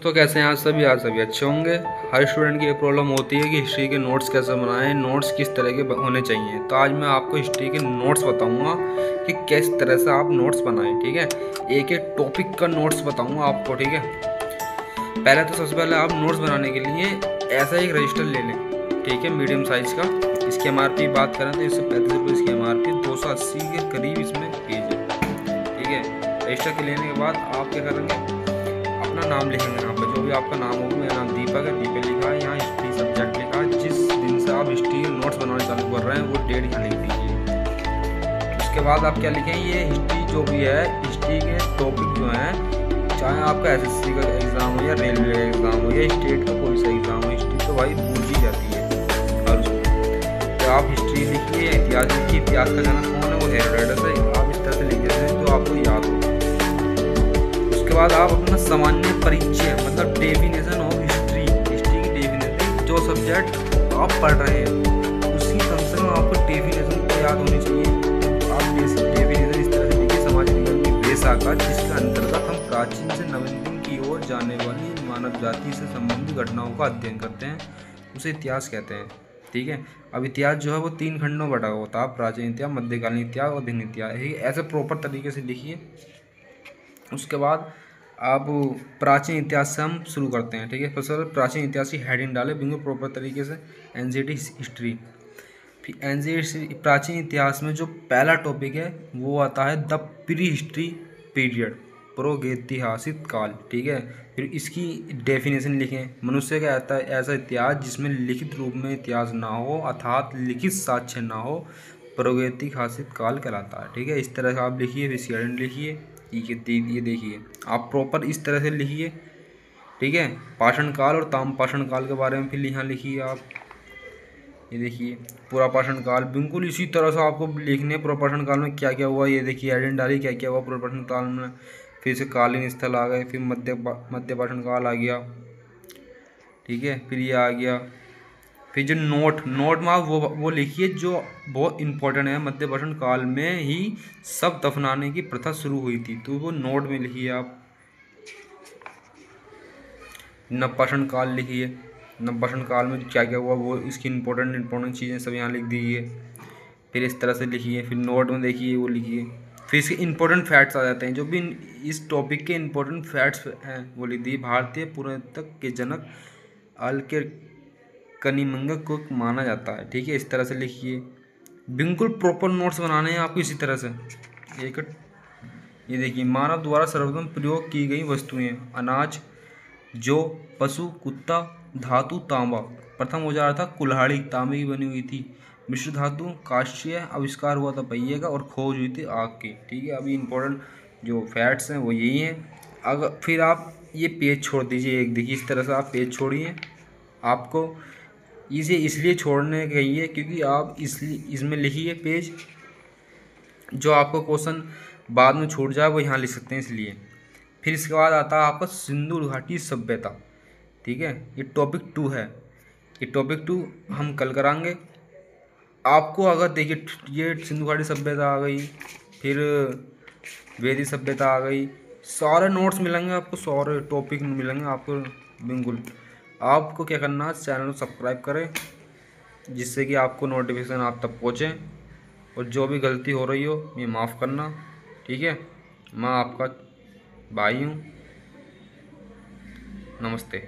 तो कैसे हैं आज सभी अच्छे होंगे। हर स्टूडेंट की ये प्रॉब्लम होती है कि हिस्ट्री के नोट्स कैसे बनाएं, नोट्स किस तरह के होने चाहिए। तो आज मैं आपको हिस्ट्री के नोट्स बताऊंगा कि किस तरह से आप नोट्स बनाएं। ठीक है, एक एक टॉपिक का नोट्स बताऊंगा आपको। ठीक है, पहले तो सबसे पहले आप नोट्स बनाने के लिए ऐसा एक रजिस्टर ले लें। ठीक है, मीडियम साइज़ का। इसकी MRP बात करें तो 135 रुपये इसकी MRP, 280 के करीब इसमें पेज है। ठीक है, रजिस्टर के लेने के बाद आप क्या करेंगे, अपना नाम लिखेंगे। यहाँ पर जो भी आपका नाम होगा, मेरा नाम दीपक है, दीपक लिखा है, यहाँ हिस्ट्री सब्जेक्ट लिखा है। जिस दिन से आप हिस्ट्री के नोट्स बनाना चालू कर रहे हैं वो डेट यहाँ लिख दीजिए। उसके बाद आप क्या लिखें, ये हिस्ट्री जो भी है, हिस्ट्री के टॉपिक जो हैं, चाहे आपका SSC का एग्ज़ाम हो या रेलवे का एग्ज़ाम हो या स्टेट का कोई सा एग्ज़ाम हो, हिस्ट्री तो भाई भूल ही जाती है हर उसमें। तो आप हिस्ट्री लिखिए, इतिहास लिखिए, इतिहास का जनक कौन है, वो हेरोडोटस है। आप इस तरह से लिख देते हैं जो आपको याद हो। उसके बाद आप अपना सामान्य परिचय, मतलब डेफिनेशन ऑफ हिस्ट्री, हिस्ट्री की डेफिनेशन, जो सब्जेक्ट आप पढ़ रहे हैं उसकी कम से कम आपको डेफिनेशन तो याद होनी चाहिए। तो आप डेफिनेशन इस तरह से लिखिए, समाज विज्ञान की वेशाखा, जिसके अंतर्गत हम प्राचीन से नवीनतम की ओर जाने वाली मानव जाति से संबंधित घटनाओं का अध्ययन करते हैं, उसे इतिहास कहते हैं। ठीक है, अब इतिहास जो है वो 3 खंडों में बटा होता है, प्राचीन इतिहास, मध्यकालीन इतिहास और दिन इतिहास। ऐसे प्रॉपर तरीके से लिखिए। उसके बाद आप प्राचीन इतिहास से हम शुरू करते हैं। ठीक है, सबसे प्राचीन इतिहास की हेडिंग डालें बिल्कुल प्रॉपर तरीके से, एनसीईआरटी हिस्ट्री। फिर एनसीईआरटी प्राचीन इतिहास में जो पहला टॉपिक है वो आता है द प्री हिस्ट्री पीरियड, प्रागैतिहासिक काल। ठीक है, फिर इसकी डेफिनेशन लिखें, मनुष्य का आता है ऐसा इतिहास जिसमें लिखित रूप में इतिहास ना हो, अर्थात लिखित साक्ष्य ना हो, प्रागैतिहासिक काल कहलाता है। ठीक है, इस तरह से आप लिखिए, फिर स्टूडेंट लिखिए। ये देखिए, आप प्रॉपर इस तरह से लिखिए। ठीक है, पाषाण काल और ताम पाषाण काल के बारे में फिर यहाँ लिखिए आप। ये देखिए, पूरा पाषाण काल बिल्कुल इसी तरह से आपको लिखने, पूरा पाषाण काल में क्या क्या हुआ ये देखिए, आइडेंट डाली क्या क्या हुआ पूरा पाषाण काल में। फिर से कालीन स्थल आ गए, फिर मध्य पाषाण काल आ गया। ठीक है, फिर ये आ गया। फिर जो नोट में आप वो लिखिए जो बहुत इंपॉर्टेंट है। मध्य पाषाण काल में ही सब दफनाने की प्रथा शुरू हुई थी, तो वो नोट में लिखिए आप। नवपाषाण काल लिखिए, नवपाषाण काल में क्या क्या हुआ वो इसकी इंपॉर्टेंट चीज़ें सब यहाँ लिख दीजिए। फिर इस तरह से लिखिए, फिर नोट में देखिए वो लिखिए। फिर इसके इंपॉर्टेंट फैक्ट्स आ जाते हैं, जो भी इस टॉपिक के इंपॉर्टेंट फैक्ट्स हैं वो लिख दिए। भारतीय पुरातत्व के जनक के कनिमंगक को माना जाता है। ठीक है, इस तरह से लिखिए। बिल्कुल प्रॉपर नोट्स बनाने हैं आपको इसी तरह से। एक ये देखिए, मानव द्वारा सर्वप्रथम प्रयोग की गई वस्तुएं, अनाज, जो, पशु, कुत्ता, धातु, तांबा। प्रथम औजार था कुल्हाड़ी, तांबे की बनी हुई थी। मिश्र धातु, कांस्य, आविष्कार हुआ था पहिए का, और खोज हुई थी आग की। ठीक है, अभी इंपॉर्टेंट जो फैक्ट्स हैं वो यही हैं। अगर फिर आप ये पेज छोड़ दीजिए, एक देखिए इस तरह से आप पेज छोड़िए। आपको इसे इसलिए छोड़ने कहिए क्योंकि आप इसमें लिखिए पेज, जो आपको क्वेश्चन बाद में छूट जाए वो यहाँ लिख सकते हैं, इसलिए। फिर इसके बाद आता है आपका सिंधु घाटी सभ्यता। ठीक है, ये टॉपिक 2 है। ये टॉपिक 2 हम कल कराएंगे। आपको अगर देखिए, ये सिंधु घाटी सभ्यता आ गई, फिर वैदिक सभ्यता आ गई, सारे नोट्स मिलेंगे आपको, सारे टॉपिक मिलेंगे आपको बिल्कुल। आपको क्या करना है, चैनल को सब्सक्राइब करें, जिससे कि आपको नोटिफिकेशन आप तक पहुँचे, और जो भी गलती हो रही हो ये माफ़ करना। ठीक है, मैं आपका भाई हूँ। नमस्ते।